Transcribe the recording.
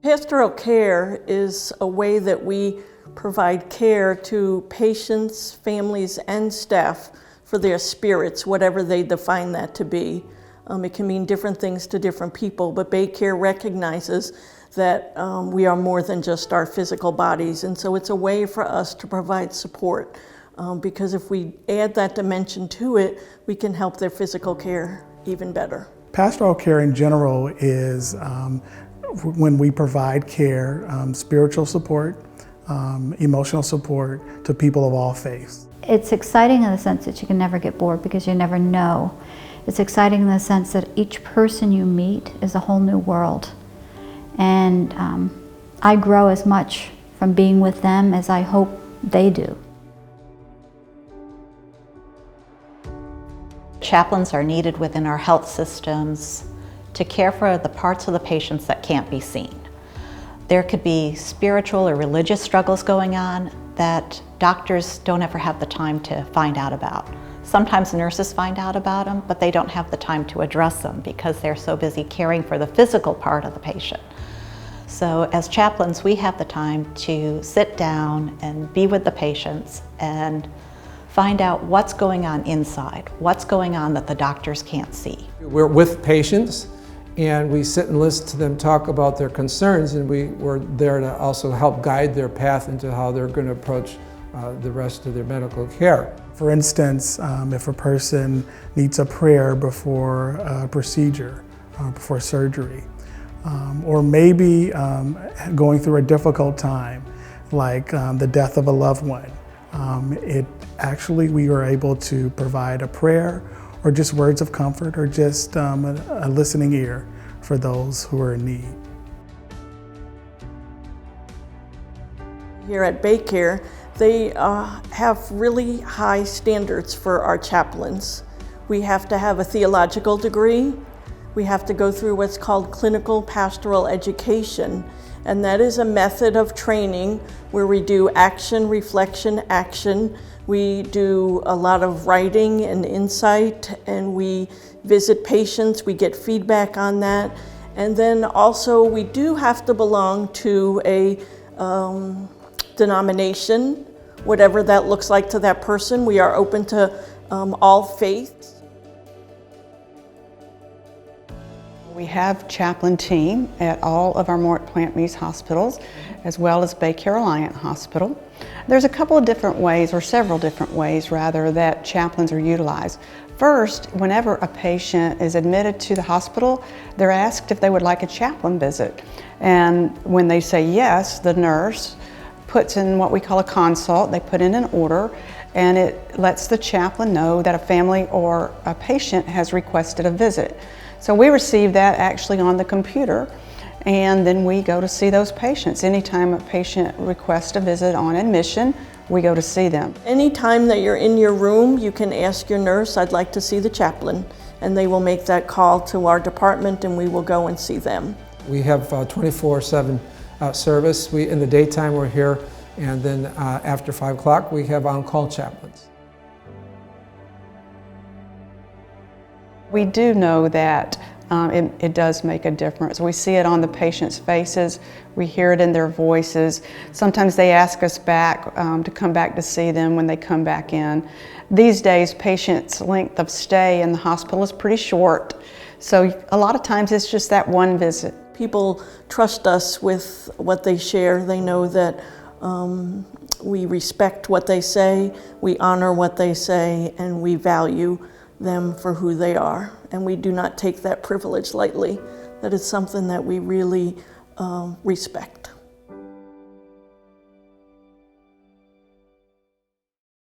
Pastoral care is a way that we provide care to patients, families, and staff for their spirits, whatever they define that to be. It can mean different things to different people, but BayCare recognizes that we are more than just our physical bodies, and so it's a way for us to provide support, because if we add that dimension to it, we can help their physical care even better. Pastoral care in general is when we provide care, spiritual support, emotional support to people of all faiths. It's exciting in the sense that you can never get bored because you never know. It's exciting in the sense that each person you meet is a whole new world. And I grow as much from being with them as I hope they do. Chaplains are needed within our health systems to care for the parts of the patients that can't be seen. There could be spiritual or religious struggles going on that doctors don't ever have the time to find out about. Sometimes nurses find out about them, but they don't have the time to address them because they're so busy caring for the physical part of the patient. So as chaplains, we have the time to sit down and be with the patients and find out what's going on inside, what's going on that the doctors can't see. We're with patients and we sit and listen to them talk about their concerns, and we're there to also help guide their path into how they're going to approach the rest of their medical care. For instance, if a person needs a prayer before a procedure, before surgery, or maybe going through a difficult time, like the death of a loved one, we are able to provide a prayer or just words of comfort or just a listening ear for those who are in need. Here at BayCare, they have really high standards for our chaplains. We have to have a theological degree. We have to go through what's called clinical pastoral education, and that is a method of training where we do action, reflection, action. We do a lot of writing and insight, and we visit patients, we get feedback on that. And then also we do have to belong to a denomination, whatever that looks like to that person. We are open to all faiths. We have chaplain team at all of our Morton Plant Mease Hospitals, as well as BayCare Alliance Hospital. There's a couple of different ways, or several different ways rather, that chaplains are utilized. First, whenever a patient is admitted to the hospital, they're asked if they would like a chaplain visit. And when they say yes, the nurse puts in what we call a consult. They put in an order, and it lets the chaplain know that a family or a patient has requested a visit. So we receive that actually on the computer, and then we go to see those patients. Anytime a patient requests a visit on admission, we go to see them. Anytime that you're in your room, you can ask your nurse, "I'd like to see the chaplain," and they will make that call to our department and we will go and see them. We have 24/7 service. In the daytime we're here, and then after 5 o'clock we have on-call chaplains. We do know that it does make a difference. We see it on the patients' faces, we hear it in their voices. Sometimes they ask us back to come back to see them when they come back in. These days, patients' length of stay in the hospital is pretty short, so a lot of times it's just that one visit. People trust us with what they share. They know that we respect what they say, we honor what they say, and we value them for who they are. And we do not take that privilege lightly. That is something that we really respect.